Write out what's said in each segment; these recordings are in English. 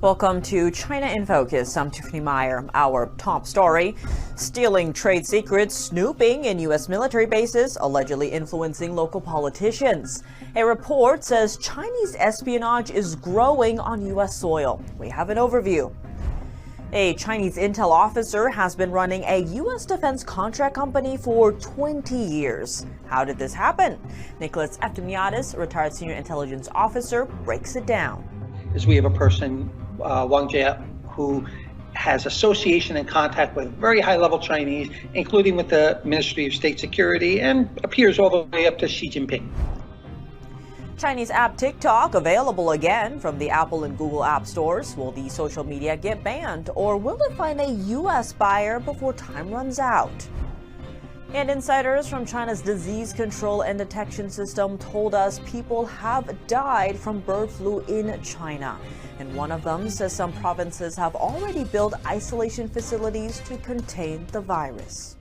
Welcome to China in Focus. I'm Tiffany Meyer. Our top story: stealing trade secrets, snooping in U.S. military bases, allegedly influencing local politicians. A report says Chinese espionage is growing on U.S. soil. We have an overview. A Chinese intel officer has been running a U.S. defense contract company for 20 years. How did this happen? Nicholas Eftimiadis, retired senior intelligence officer, breaks it down. We have a person, Wang Jie, who has association and contact with very high-level Chinese, including with the Ministry of State Security, and appears all the way up to Xi Jinping. Chinese app TikTok available again from the Apple and Google app stores. Will the social media get banned, or will it find a U.S. buyer before time runs out? And insiders from China's disease control and detection system told us people have died from bird flu in China. And one of them says some provinces have already built isolation facilities to contain the virus.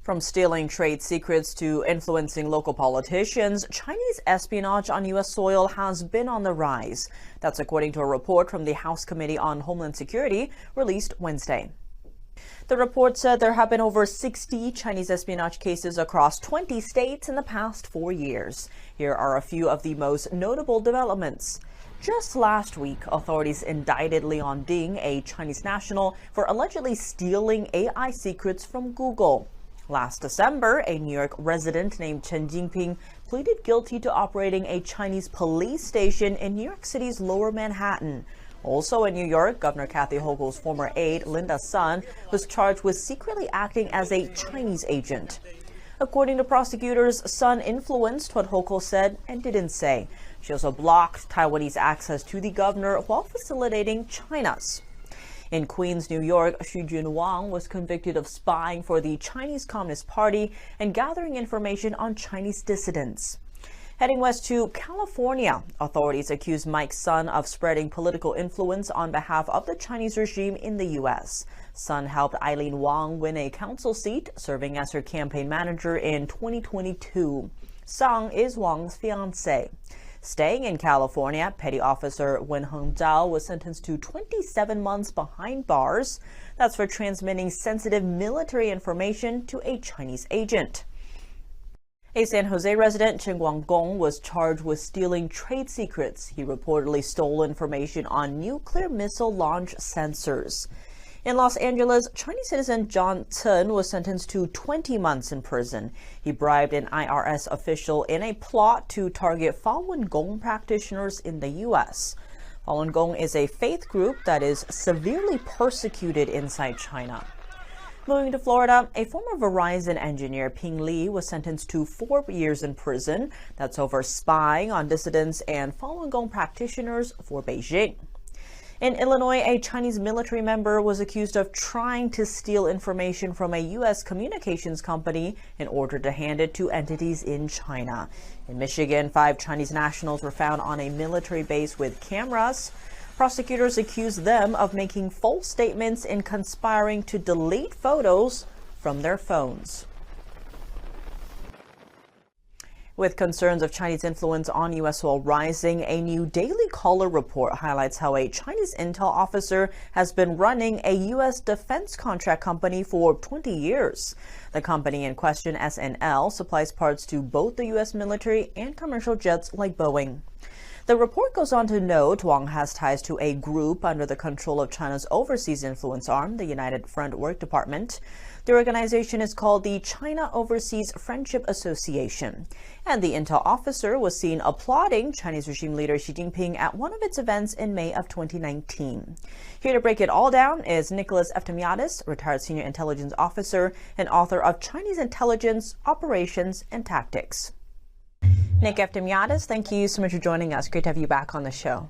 From stealing trade secrets to influencing local politicians, Chinese espionage on U.S. soil has been on the rise. That's according to a report from the House Committee on Homeland Security released Wednesday. The report said there have been over 60 Chinese espionage cases across 20 states in the past 4 years. Here are a few of the most notable developments. Just last week, authorities indicted Leon Ding, a Chinese national, for allegedly stealing AI secrets from Google. Last December, a New York resident named Chen Jinping pleaded guilty to operating a Chinese police station in New York City's Lower Manhattan. Also in New York, Governor Kathy Hochul's former aide, Linda Sun, was charged with secretly acting as a Chinese agent. According to prosecutors, Sun influenced what Hochul said and didn't say. She also blocked Taiwanese access to the governor while facilitating China's. In Queens, New York, Xu Junwang was convicted of spying for the Chinese Communist Party and gathering information on Chinese dissidents. Heading west to California, authorities accuse Mike Sun of spreading political influence on behalf of the Chinese regime in the U.S. Sun helped Eileen Wang win a council seat, serving as her campaign manager in 2022. Sang is Wang's fiancée. Staying in California, Petty Officer Wen Hengzhao was sentenced to 27 months behind bars. That's for transmitting sensitive military information to a Chinese agent. A San Jose resident, Chen Guanggong, was charged with stealing trade secrets. He reportedly stole information on nuclear missile launch sensors. In Los Angeles, Chinese citizen John Chen was sentenced to 20 months in prison. He bribed an IRS official in a plot to target Falun Gong practitioners in the U.S. Falun Gong is a faith group that is severely persecuted inside China. Moving to Florida, a former Verizon engineer, Ping Li, was sentenced to 4 years in prison. That's over spying on dissidents and Falun Gong practitioners for Beijing. In Illinois, a Chinese military member was accused of trying to steal information from a U.S. communications company in order to hand it to entities in China. In Michigan, 5 Chinese nationals were found on a military base with cameras. Prosecutors accused them of making false statements and conspiring to delete photos from their phones. With concerns of Chinese influence on U.S. soil rising, a new Daily Caller report highlights how a Chinese intel officer has been running a U.S. defense contract company for 20 years. The company in question, SNL, supplies parts to both the U.S. military and commercial jets like Boeing. The report goes on to note Wang has ties to a group under the control of China's overseas influence arm, the United Front Work Department. The organization is called the China Overseas Friendship Association. And the intel officer was seen applauding Chinese regime leader Xi Jinping at one of its events in May of 2019. Here to break it all down is Nicholas Eftimiadis, retired senior intelligence officer and author of Chinese Intelligence, Operations, and Tactics. Nick Eftimiadis, thank you so much for joining us. Great to have you back on the show.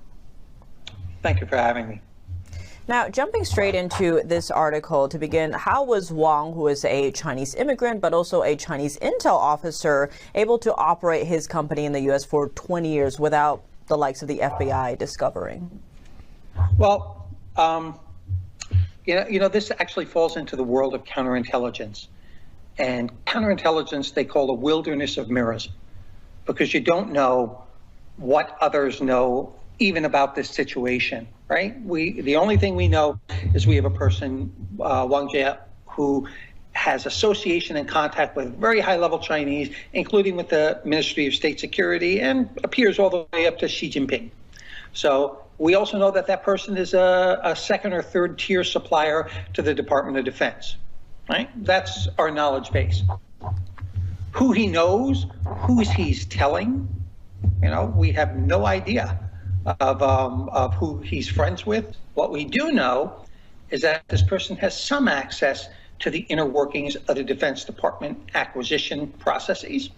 Thank you for having me. Now, jumping straight into this article to begin, how was Wang, who is a Chinese immigrant but also a Chinese intel officer, able to operate his company in the U.S. for 20 years without the likes of the FBI discovering? Well, This actually falls into the world of counterintelligence. And counterintelligence, they call a wilderness of mirrors, because you don't know what others know even about this situation, right? The only thing we know is we have a person, Wang Jie, who has association and contact with very high-level Chinese, including with the Ministry of State Security, and appears all the way up to Xi Jinping. So we also know that that person is a second or third tier supplier to the Department of Defense, right? That's our knowledge base. Who he knows, who he's telling, we have no idea of who he's friends with. What we do know is that this person has some access to the inner workings of the Defense Department acquisition processes.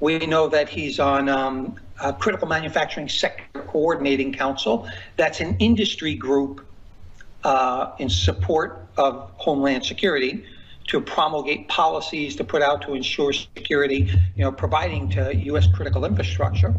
We know that he's on a Critical Manufacturing Sector Coordinating Council. That's an industry group in support of Homeland Security to promulgate policies to put out to ensure security, providing to U.S. critical infrastructure.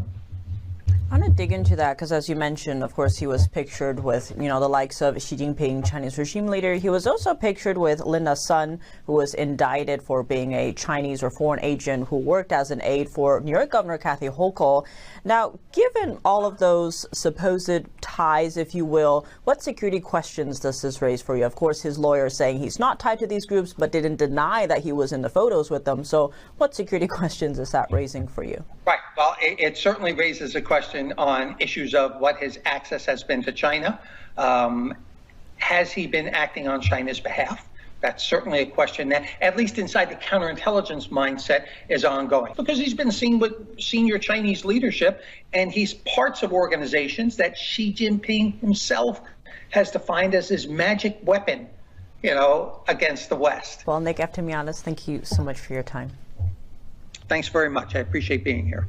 I want to dig into that because, as you mentioned, of course, he was pictured with, the likes of Xi Jinping, Chinese regime leader. He was also pictured with Linda Sun, who was indicted for being a Chinese or foreign agent who worked as an aide for New York Governor Kathy Hochul. Now, given all of those supposed ties, if you will, what security questions does this raise for you? Of course, his lawyer is saying he's not tied to these groups, but didn't deny that he was in the photos with them. So what security questions is that raising for you? Right. Well, it certainly raises a question on issues of what his access has been to China. Has he been acting on China's behalf? That's certainly a question that, at least inside the counterintelligence mindset, is ongoing. Because he's been seen with senior Chinese leadership, and he's parts of organizations that Xi Jinping himself has defined as his magic weapon, against the West. Well, Nick Eftimiadis, thank you so much for your time. Thanks very much. I appreciate being here.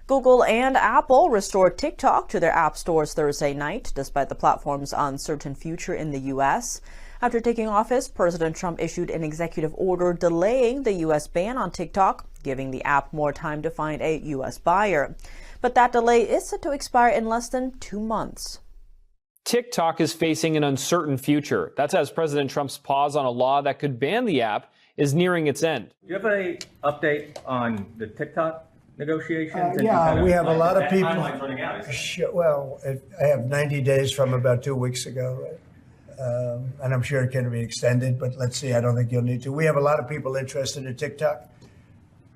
Google and Apple restored TikTok to their app stores Thursday night, despite the platform's uncertain future in the U.S. After taking office, President Trump issued an executive order delaying the U.S. ban on TikTok, giving the app more time to find a U.S. buyer. But that delay is set to expire in less than 2 months. TikTok is facing an uncertain future. That's as President Trump's pause on a law that could ban the app is nearing its end. Do you have an update on the TikTok negotiations? Yeah, we have a lot of people. Timeline's running out. Well, I have 90 days from about 2 weeks ago, right? And I'm sure it can be extended, but let's see. I don't think you'll need to. We have a lot of people interested in TikTok,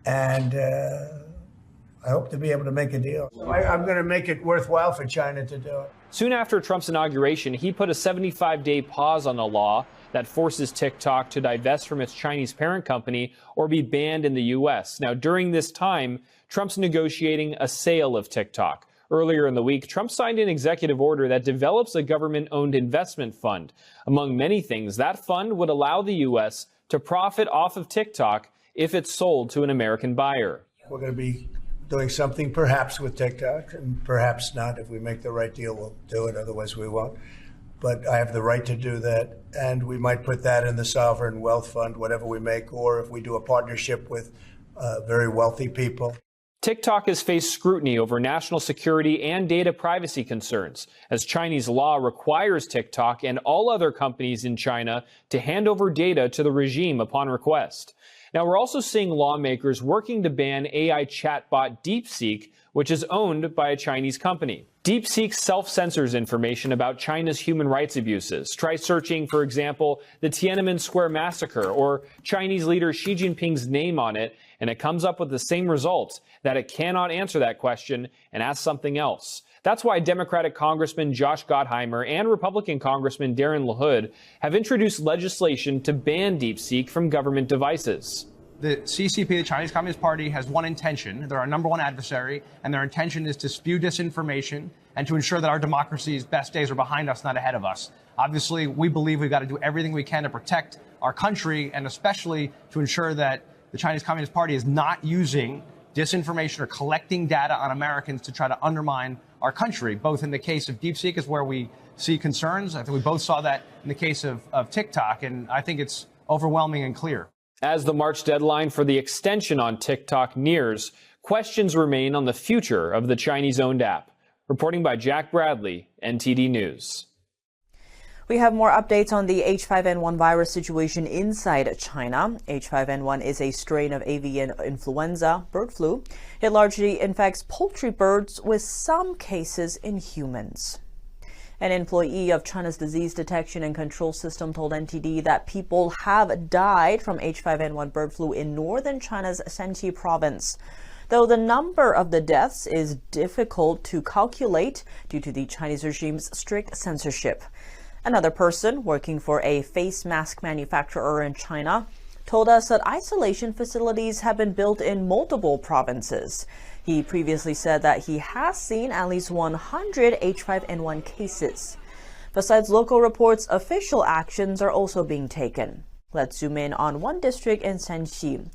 and I hope to be able to make a deal. I'm going to make it worthwhile for China to do it. Soon after Trump's inauguration, he put a 75-day pause on the law that forces TikTok to divest from its Chinese parent company or be banned in the U.S. Now, during this time, Trump's negotiating a sale of TikTok. Earlier in the week, Trump signed an executive order that develops a government-owned investment fund. Among many things, that fund would allow the U.S. to profit off of TikTok if it's sold to an American buyer. We're going to be doing something perhaps with TikTok, and perhaps not. If we make the right deal, we'll do it. Otherwise, we won't. But I have the right to do that, and we might put that in the sovereign wealth fund, whatever we make, or if we do a partnership with very wealthy people. TikTok has faced scrutiny over national security and data privacy concerns, as Chinese law requires TikTok and all other companies in China to hand over data to the regime upon request. Now, we're also seeing lawmakers working to ban AI chatbot DeepSeek, which is owned by a Chinese company. DeepSeek self-censors information about China's human rights abuses. Try searching, for example, the Tiananmen Square massacre or Chinese leader Xi Jinping's name on it, and it comes up with the same results, that it cannot answer that question and ask something else. That's why Democratic Congressman Josh Gottheimer and Republican Congressman Darren LaHood have introduced legislation to ban DeepSeek from government devices. The CCP, the Chinese Communist Party, has one intention. They're our number one adversary, and their intention is to spew disinformation and to ensure that our democracy's best days are behind us, not ahead of us. Obviously, we believe we've got to do everything we can to protect our country, and especially to ensure that the Chinese Communist Party is not using disinformation or collecting data on Americans to try to undermine our country. Both in the case of DeepSeek is where we see concerns. I think we both saw that in the case of TikTok, and I think it's overwhelming and clear. As the March deadline for the extension on TikTok nears, questions remain on the future of the Chinese-owned app. Reporting by Jack Bradley, NTD News. We have more updates on the H5N1 virus situation inside China. H5N1 is a strain of avian influenza, bird flu. It largely infects poultry birds, with some cases in humans. An employee of China's Disease Detection and Control System told NTD that people have died from H5N1 bird flu in northern China's Shanxi province, though the number of the deaths is difficult to calculate due to the Chinese regime's strict censorship. Another person working for a face mask manufacturer in China told us that isolation facilities have been built in multiple provinces. He previously said that he has seen at least 100 H5N1 cases. Besides local reports, official actions are also being taken. Let's zoom in on one district in Shanxi.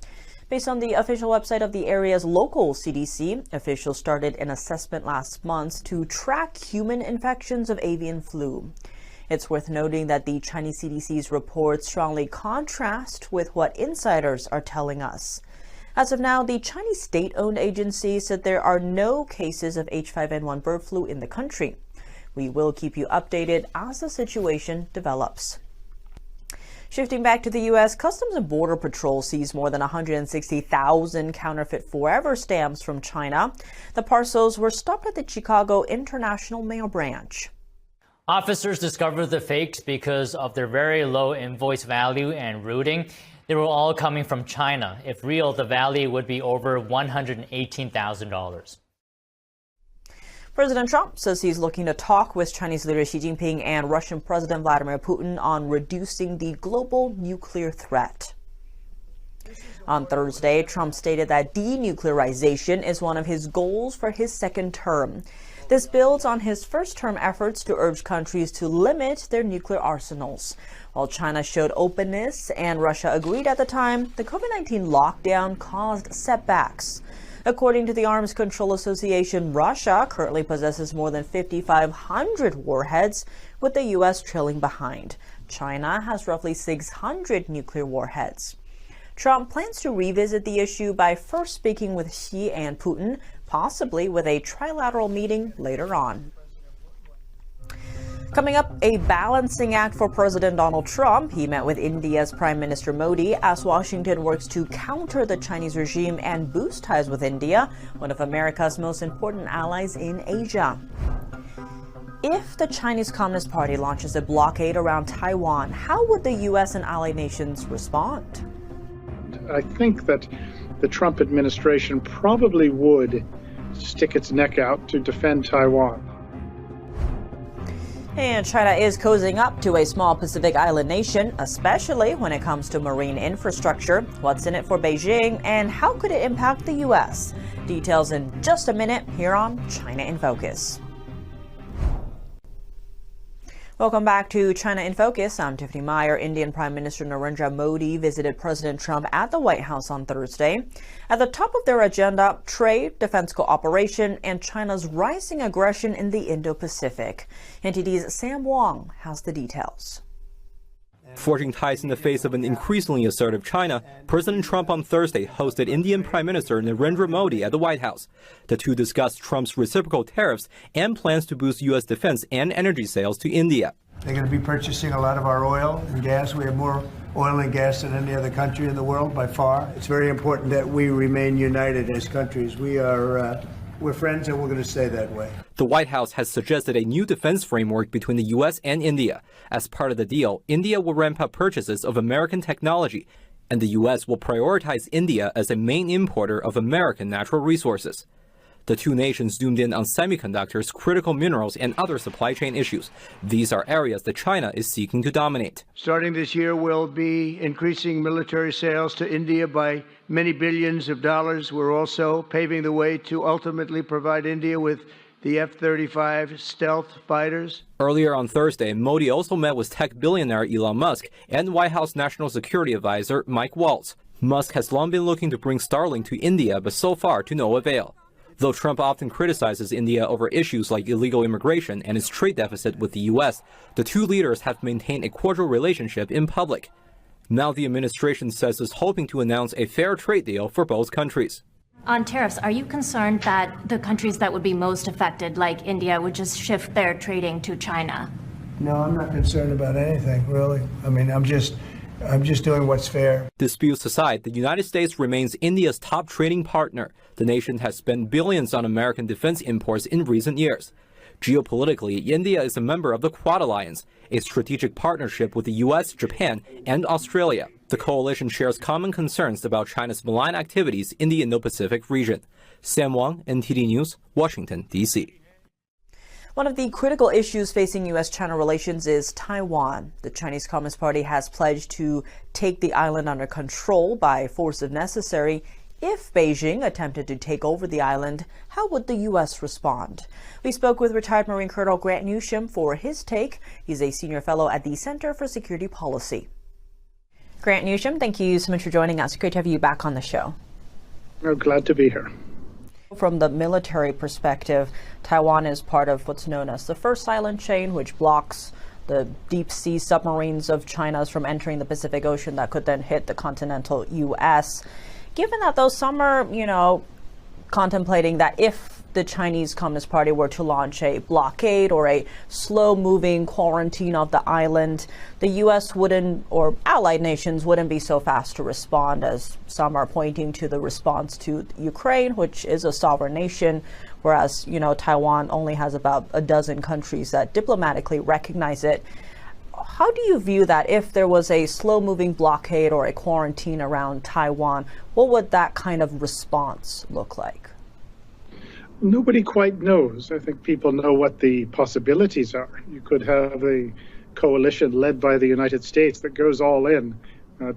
Based on the official website of the area's local CDC, officials started an assessment last month to track human infections of avian flu. It's worth noting that the Chinese CDC's reports strongly contrast with what insiders are telling us. As of now, the Chinese state-owned agency said there are no cases of H5N1 bird flu in the country. We will keep you updated as the situation develops. Shifting back to the U.S., Customs and Border Patrol seized more than 160,000 counterfeit forever stamps from China. The parcels were stopped at the Chicago International Mail Branch. Officers discovered the fakes because of their very low invoice value and routing. They were all coming from China. If real, the value would be over $118,000. President Trump says he's looking to talk with Chinese leader Xi Jinping and Russian President Vladimir Putin on reducing the global nuclear threat. On Thursday, Trump stated that denuclearization is one of his goals for his second term. This builds on his first-term efforts to urge countries to limit their nuclear arsenals. While China showed openness and Russia agreed at the time, the COVID-19 lockdown caused setbacks. According to the Arms Control Association, Russia currently possesses more than 5,500 warheads, with the U.S. trailing behind. China has roughly 600 nuclear warheads. Trump plans to revisit the issue by first speaking with Xi and Putin, possibly with a trilateral meeting later on. Coming up, a balancing act for President Donald Trump. He met with India's Prime Minister Modi as Washington works to counter the Chinese regime and boost ties with India, one of America's most important allies in Asia. If the Chinese Communist Party launches a blockade around Taiwan, how would the U.S. and allied nations respond? I think that the Trump administration probably would stick its neck out to defend Taiwan. And China is cozying up to a small Pacific island nation, especially when it comes to marine infrastructure. What's in it for Beijing, and how could it impact the U.S.? Details in just a minute here on China in Focus. Welcome back to China in Focus. I'm Tiffany Meyer. Indian Prime Minister Narendra Modi visited President Trump at the White House on Thursday. At the top of their agenda, trade, defense cooperation, and China's rising aggression in the Indo-Pacific. NTD's Sam Wong has the details. Forging ties in the face of an increasingly assertive China, President Trump on Thursday hosted Indian Prime Minister Narendra Modi at the White House. The two discussed Trump's reciprocal tariffs and plans to boost U.S. defense and energy sales to India. They're going to be purchasing a lot of our oil and gas. We have more oil and gas than any other country in the world by far. It's very important that we remain united as countries. We're friends and we're going to stay that way. The White House has suggested a new defense framework between the U.S. and India. As part of the deal, India will ramp up purchases of American technology, and the U.S. will prioritize India as a main importer of American natural resources. The two nations zoomed in on semiconductors, critical minerals, and other supply chain issues. These are areas that China is seeking to dominate. Starting this year, we'll be increasing military sales to India by many billions of dollars. We're also paving the way to ultimately provide India with the F-35 stealth fighters. Earlier on Thursday, Modi also met with tech billionaire Elon Musk and White House National Security Advisor Mike Waltz. Musk has long been looking to bring Starlink to India, but so far to no avail. Though Trump often criticizes India over issues like illegal immigration and its trade deficit with the U.S., the two leaders have maintained a cordial relationship in public. Now the administration says it's hoping to announce a fair trade deal for both countries. On tariffs, are you concerned that the countries that would be most affected, like India, would just shift their trading to China? No, I'm not concerned about anything, really. I mean, I'm just doing what's fair. Disputes aside, the United States remains India's top trading partner. The nation has spent billions on American defense imports in recent years. Geopolitically, India is a member of the Quad Alliance, a strategic partnership with the U.S., Japan, and Australia. The coalition shares common concerns about China's malign activities in the Indo-Pacific region. Sam Wang, NTD News, Washington, D.C. One of the critical issues facing U.S.-China relations is Taiwan. The Chinese Communist Party has pledged to take the island under control by force if necessary. If Beijing attempted to take over the island, how would the U.S. respond? We spoke with retired Marine Colonel Grant Newsham for his take. He's a senior fellow at the Center for Security Policy. Grant Newsham, thank you so much for joining us. Great to have you back on the show. I'm glad to be here. From the military perspective, Taiwan is part of what's known as the first silent chain, which blocks the deep sea submarines of China's from entering the Pacific Ocean that could then hit the continental U.S. Given that, though, some are, contemplating that if the Chinese Communist Party were to launch a blockade or a slow-moving quarantine of the island, the U.S. wouldn't, or allied nations wouldn't be so fast to respond, as some are pointing to the response to Ukraine, which is a sovereign nation, whereas, Taiwan only has about a dozen countries that diplomatically recognize it. How do you view that? If there was a slow-moving blockade or a quarantine around Taiwan, what would that kind of response look like? Nobody quite knows. I think people know what the possibilities are. You could have a coalition led by the United States that goes all in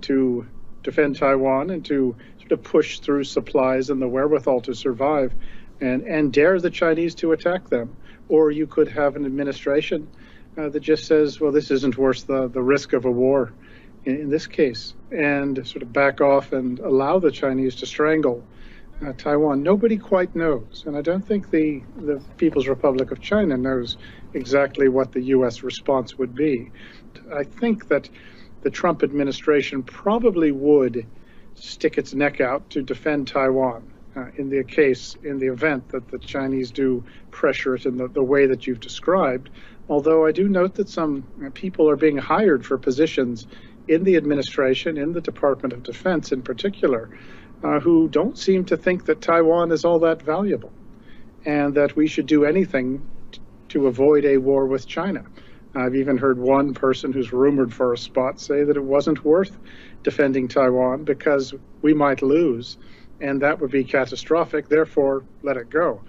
to defend Taiwan and to sort of push through supplies and the wherewithal to survive and dare the Chinese to attack them. Or you could have an administration that just says, well, this isn't worth the risk of a war in this case, and sort of back off and allow the Chinese to strangle Taiwan. Nobody quite knows, and I don't think the People's Republic of China knows exactly what the U.S. response would be. I think that the Trump administration probably would stick its neck out to defend Taiwan in the event that the Chinese do pressure it in the way that you've described. Although I do note that some people are being hired for positions in the administration, in the Department of Defense in particular, who don't seem to think that Taiwan is all that valuable and that we should do anything to avoid a war with China. I've even heard one person who's rumored for a spot say that it wasn't worth defending Taiwan because we might lose and that would be catastrophic, therefore let it go.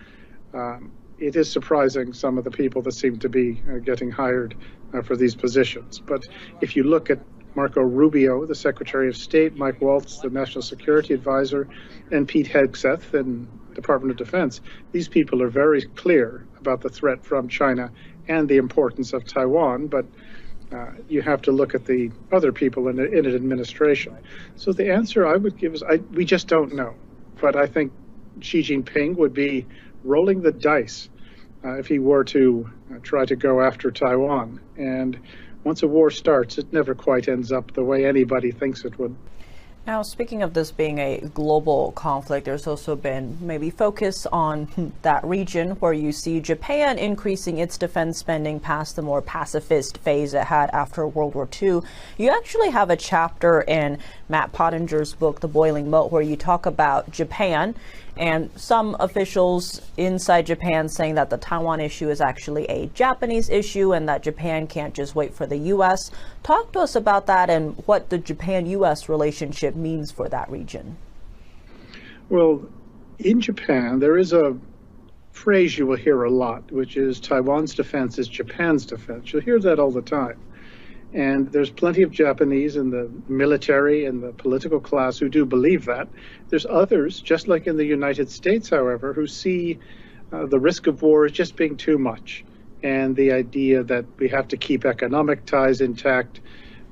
It is surprising some of the people that seem to be getting hired for these positions. But if you look at Marco Rubio, the Secretary of State, Mike Waltz, the National Security Advisor, and Pete Hegseth in Department of Defense, these people are very clear about the threat from China and the importance of Taiwan, but you have to look at the other people in an administration. So the answer I would give is we just don't know. But I think Xi Jinping would be rolling the dice if he were to try to go after Taiwan. And once a war starts, it never quite ends up the way anybody thinks it would. Now, speaking of this being a global conflict, there's also been maybe focus on that region where you see Japan increasing its defense spending past the more pacifist phase it had after World War II. You actually have a chapter in Matt Pottinger's book, The Boiling Moat, where you talk about Japan and some officials inside Japan saying that the Taiwan issue is actually a Japanese issue and that Japan can't just wait for the U.S. Talk to us about that and what the Japan-U.S. relationship means for that region. Well, in Japan, there is a phrase you will hear a lot, which is Taiwan's defense is Japan's defense. You'll hear that all the time. And there's plenty of Japanese in the military and the political class who do believe that. There's others, just like in the United States, however, who see the risk of war as just being too much. And the idea that we have to keep economic ties intact,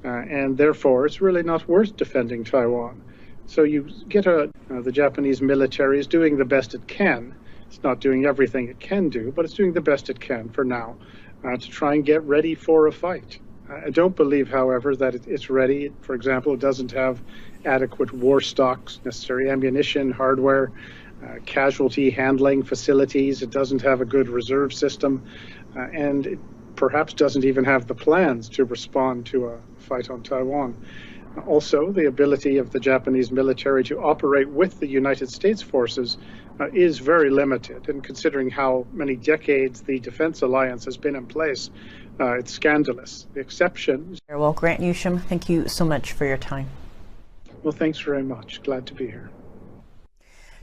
and therefore it's really not worth defending Taiwan. So you get the Japanese military is doing the best it can. It's not doing everything it can do, but it's doing the best it can for now to try and get ready for a fight. I don't believe, however, that it's ready. For example, it doesn't have adequate war stocks, necessary ammunition, hardware, casualty handling facilities. It doesn't have a good reserve system, and it perhaps doesn't even have the plans to respond to a fight on Taiwan. Also, the ability of the Japanese military to operate with the United States forces is very limited. And considering how many decades the defense alliance has been in place, it's scandalous. The exception. Well, Grant Newsham, thank you so much for your time. Well, thanks very much. Glad to be here.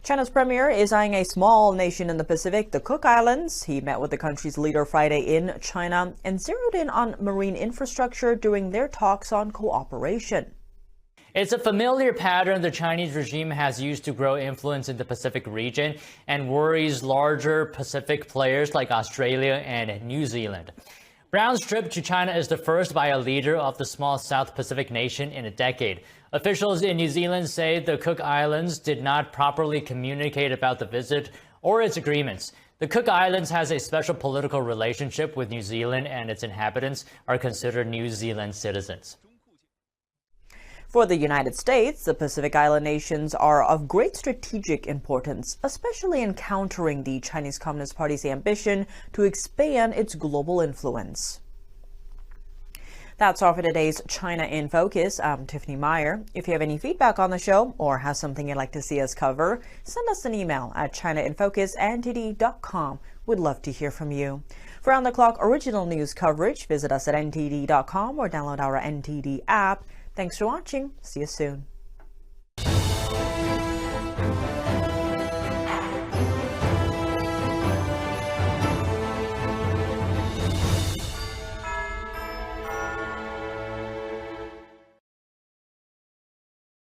China's premier is eyeing a small nation in the Pacific, the Cook Islands. He met with the country's leader Friday in China and zeroed in on marine infrastructure during their talks on cooperation. It's a familiar pattern the Chinese regime has used to grow influence in the Pacific region and worries larger Pacific players like Australia and New Zealand. Brown's trip to China is the first by a leader of the small South Pacific nation in a decade. Officials in New Zealand say the Cook Islands did not properly communicate about the visit or its agreements. The Cook Islands has a special political relationship with New Zealand, and its inhabitants are considered New Zealand citizens. For the United States, the Pacific Island nations are of great strategic importance, especially in countering the Chinese Communist Party's ambition to expand its global influence. That's all for today's China in Focus. I'm Tiffany Meyer. If you have any feedback on the show or have something you'd like to see us cover, send us an email at chinainfocus@ntd.com. We'd love to hear from you. For round-the-clock original news coverage, visit us at ntd.com or download our NTD app. Thanks for watching. See you soon.